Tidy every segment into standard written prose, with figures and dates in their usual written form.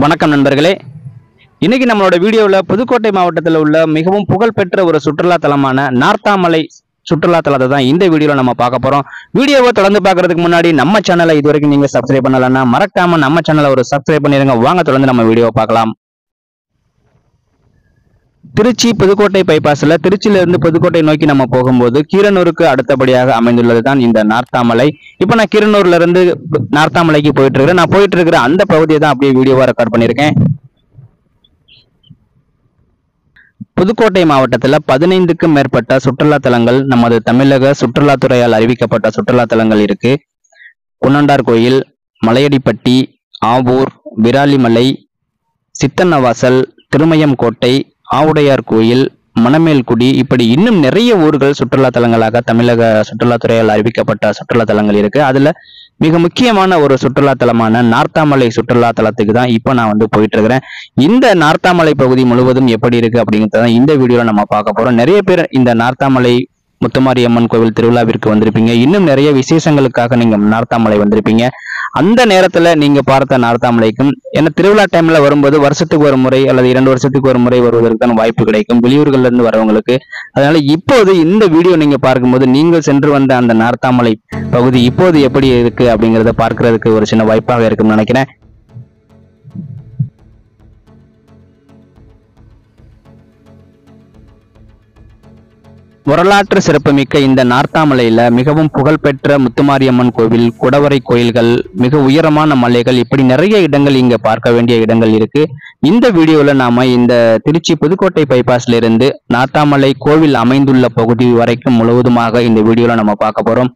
வணக்கம் நண்பர்களே. இன்னைக்கு நம்மளோட வீடியோவில் புதுக்கோட்டை மாவட்டத்தில் உள்ள மிகவும் புகழ்பெற்ற ஒரு சுற்றுலா தலமான நார்த்தாமலை சுற்றுலா தலத்தை தான் இந்த வீடியோவில் நம்ம பார்க்க போறோம். வீடியோவை தொடர்ந்து பார்க்கறதுக்கு முன்னாடி நம்ம சேனலை இதுவரைக்கும் நீங்க சப்ஸ்கிரைப் பண்ணலன்னா மறக்காம நம்ம சேனலை ஒரு சப்ஸ்கிரைப் பண்ணிருங்க. வாங்க தொடர்ந்து நம்ம வீடியோவை பார்க்கலாம். திருச்சி புதுக்கோட்டை பைபாஸ்ல திருச்சியிலிருந்து புதுக்கோட்டை நோக்கி நம்ம போகும்போது கீரனூருக்கு அடுத்தபடியாக அமைந்துள்ளது தான் இந்த நார்த்தாமலை. இப்போ நான் கீரனூர்ல இருந்து நார்த்தாமலைக்கு போயிட்டு இருக்கிறேன். நான் போயிட்டு இருக்கிற அந்த பகுதியை தான் அப்படியே வீடியோவா ரெக்கார்ட் பண்ணியிருக்கேன். புதுக்கோட்டை மாவட்டத்தில் 15க்கும் மேற்பட்ட சுற்றுலா தலங்கள் நமது தமிழக சுற்றுலாத்துறையால் அறிவிக்கப்பட்ட சுற்றுலா தலங்கள் இருக்கு. குன்னண்டார் கோயில், மலையடிப்பட்டி, ஆவூர், விராலிமலை, சித்தன்னவாசல், திருமயம் கோட்டை, ஆவுடையார் கோயில், மணமேல்குடி, இப்படி இன்னும் நிறைய ஊர்கள் சுற்றுலா தலங்களாக தமிழக சுற்றுலாத்துறையால் அறிவிக்கப்பட்ட சுற்றுலா தலங்கள் இருக்கு. அதுல மிக முக்கியமான ஒரு சுற்றுலா தலமான நார்த்தாமலை சுற்றுலா தலத்துக்கு தான் இப்போ நான் போயிட்டு இருக்கிறேன். இந்த நார்த்தாமலை பகுதி முழுவதும் எப்படி இருக்கு அப்படிங்கிறத இந்த வீடியோல நம்ம பார்க்க போறோம். நிறைய பேர் இந்த நார்த்தாமலை முத்துமாரி அம்மன் கோவில் திருவிழாவிற்கு வந்திருப்பீங்க. இன்னும் நிறைய விசேஷங்களுக்காக நீங்க நார்த்தாமலை வந்திருப்பீங்க. அந்த நேரத்துல நீங்க பார்த்த நார்த்தாமலைக்கும் ஏன்னா திருவிழா டைம்ல வரும்போது வருஷத்துக்கு ஒரு முறை அல்லது 2 வருஷத்துக்கு ஒரு முறை வருவதற்கான வாய்ப்பு கிடைக்கும் வெளியூர்கள்ல இருந்து வரவங்களுக்கு. அதனால இப்போது இந்த வீடியோ நீங்க பார்க்கும்போது நீங்கள் சென்று வந்த அந்த நார்த்தாமலை பகுதி இப்போது எப்படி இருக்கு அப்படிங்கிறத பார்க்கறதுக்கு ஒரு சின்ன வாய்ப்பாக இருக்கும்னு நினைக்கிறேன். வரலாற்று சிறப்புமிக்க இந்த நார்த்தாமலையில மிகவும் புகழ்பெற்ற முத்துமாரியம்மன் கோவில், குடவரை கோயில்கள், மிக உயரமான மலைகள், இப்படி நிறைய இடங்கள் இங்க பார்க்க வேண்டிய இடங்கள் இருக்கு. இந்த வீடியோல நாம இந்த திருச்சி புதுக்கோட்டை பைபாஸ்ல இருந்து நார்த்தாமலை கோவில் அமைந்துள்ள பகுதி வரைக்கும் முழுவதுமாக இந்த வீடியோல நம்ம பார்க்க போறோம்.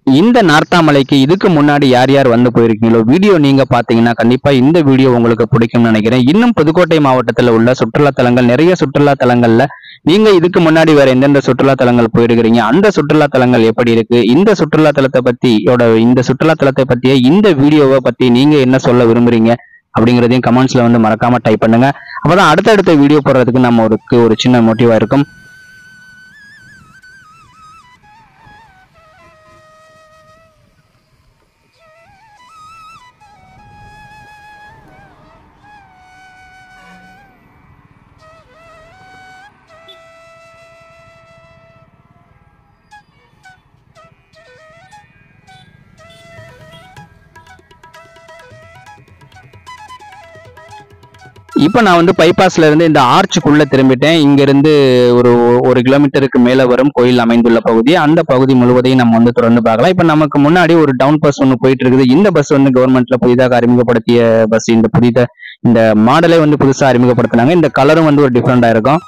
இந்த நார்த்தாமலைக்கு இதுக்கு முன்னாடி யார் யார் வந்து போயிருக்கீங்களோ வீடியோ நீங்க பாத்தீங்கன்னா கண்டிப்பா இந்த வீடியோ உங்களுக்கு பிடிக்கும்னு நினைக்கிறேன். இன்னும் புதுக்கோட்டை மாவட்டத்தில் உள்ள சுற்றுலா தலங்கள், நிறைய சுற்றுலா தலங்கள்ல நீங்க இதுக்கு முன்னாடி வேற எந்தெந்த சுற்றுலா தலங்கள் போயிருக்கிறீங்க, அந்த சுற்றுலா தலங்கள் எப்படி இருக்கு, இந்த சுற்றுலா தலத்தை பத்திய இந்த வீடியோவை பத்தி நீங்க என்ன சொல்ல விரும்புறீங்க அப்படிங்கிறதையும் கமெண்ட்ஸ்ல மறக்காம டைப் பண்ணுங்க. அப்பதான் அடுத்தடுத்த வீடியோ போடுறதுக்கு நம்ம ஒரு சின்ன மோட்டிவா இருக்கும். இப்ப நான் பைபாஸ்ல இருந்து இந்த ஆர்ச்சுக்குள்ள திரும்பிட்டேன். இங்க இருந்து ஒரு கிலோமீட்டருக்கு மேல வரும் கோயில் அமைந்துள்ள பகுதி. அந்த பகுதி முழுவதையும் நம்ம தொடர்ந்து பார்க்கலாம். இப்ப நமக்கு முன்னாடி ஒரு டவுன் பஸ் போயிட்டு இருக்குது. இந்த பஸ் கவர்மெண்ட்ல புதிதாக அறிமுகப்படுத்திய பஸ். இந்த மாடலே புதுசா அறிமுகப்படுத்தினாங்க. இந்த கலரும் ஒரு டிஃப்ரெண்டா இருக்கும்.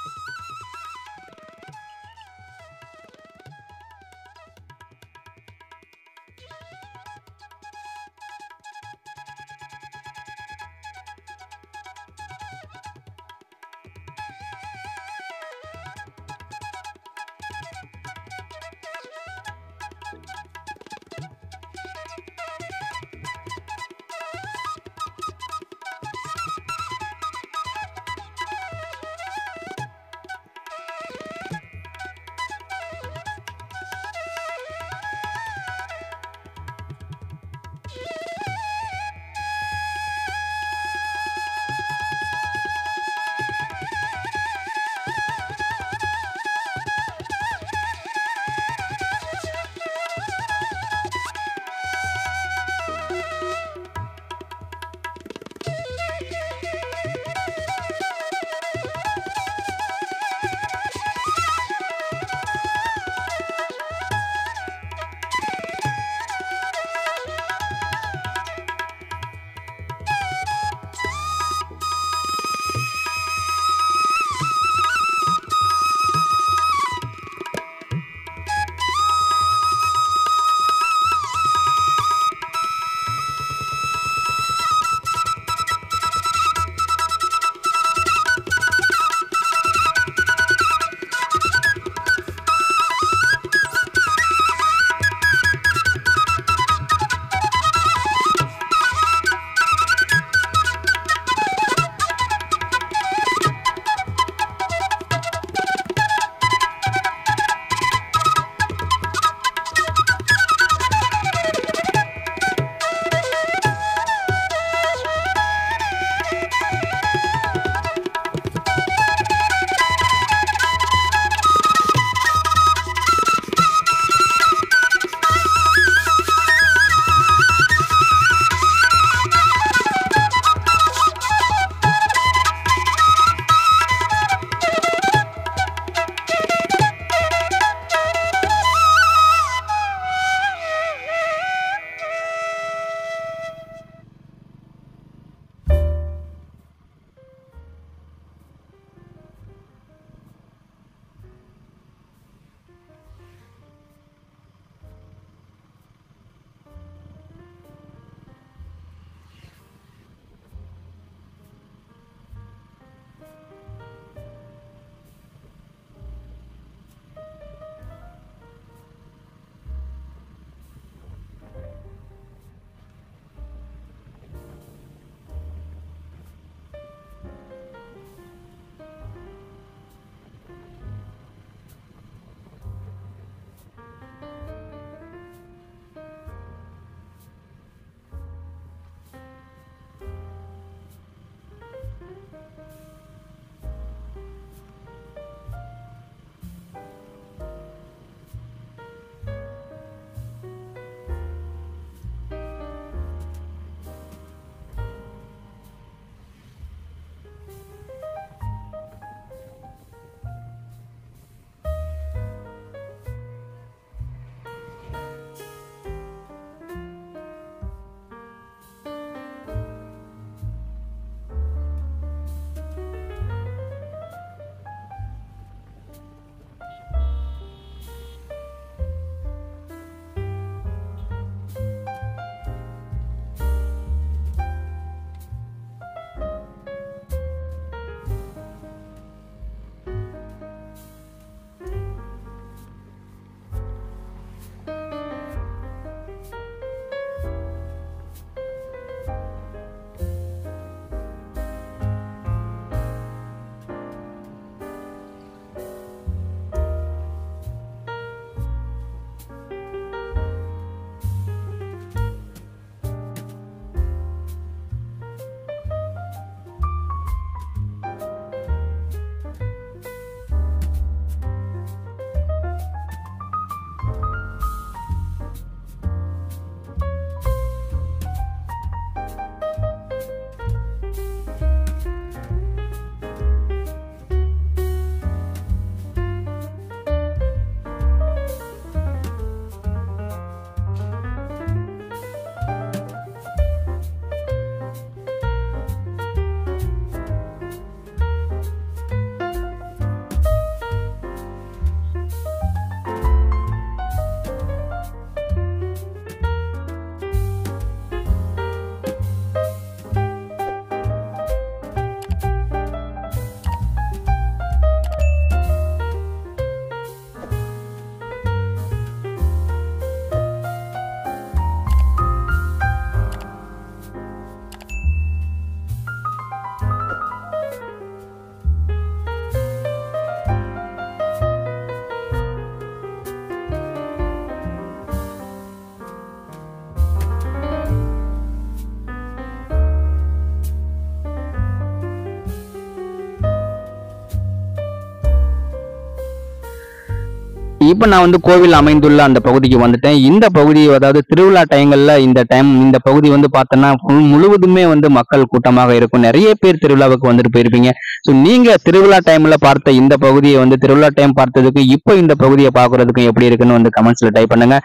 இப்ப நான் வந்து கோவில் அமைந்துள்ள அந்த பகுதிக்கு வந்துட்டேன். இந்த பகுதி அதாவது திருவிழா டைங்கள்ல இந்த பகுதி வந்து பார்த்தோன்னா முழுவதுமே வந்து மக்கள் கூட்டமாக இருக்கும். நிறைய பேர் திருவிழாவுக்கு வந்துட்டு போயிருப்பீங்க. ஸோ நீங்க திருவிழா டைம்ல பார்த்த இந்த பகுதியை வந்து திருவிழா டைம் பார்த்ததுக்கும் இப்போ இந்த பகுதியை பார்க்கறதுக்கும் எப்படி இருக்குன்னு வந்து கமெண்ட்ஸ்ல டைப் பண்ணுங்க.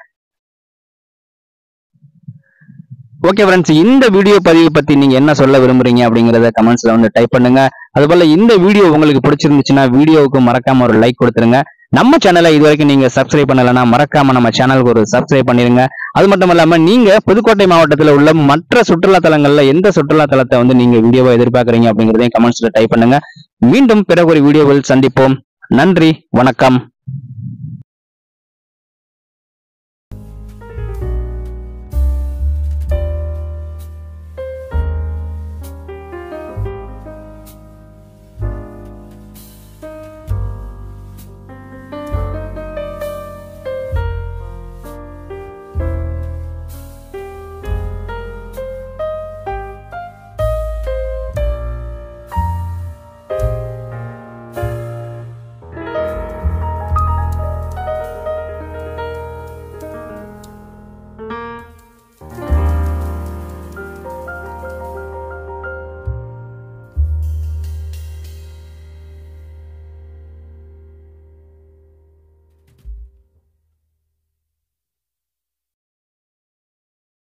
ஓகே ஃப்ரெண்ட்ஸ், இந்த வீடியோ பதிவு பத்தி நீங்க என்ன சொல்ல விரும்புறீங்க அப்படிங்கறத கமெண்ட்ஸ்ல வந்து டைப் பண்ணுங்க. அதுபோல இந்த வீடியோ உங்களுக்கு பிடிச்சிருந்துச்சுன்னா வீடியோவுக்கு மறக்காம ஒரு லைக் கொடுத்துருங்க. நம்ம சேனலை இது வரைக்கும் நீங்க சப்ஸ்கிரைப் பண்ணலன்னா மறக்காம நம்ம சேனலுக்கு ஒரு சப்ஸ்கிரைப் பண்ணிருங்க. அது மட்டும் இல்லாம நீங்க புதுக்கோட்டை மாவட்டத்தில் உள்ள மற்ற சுற்றுலா தலங்கள்ல எந்த சுற்றுலா தலத்தை வந்து நீங்க வீடியோவை எதிர்பார்க்கறீங்க அப்படிங்கறதையும் கமெண்ட்ஸ்ல டைப் பண்ணுங்க. மீண்டும் பிறகு ஒரு வீடியோவில் சந்திப்போம். நன்றி, வணக்கம்.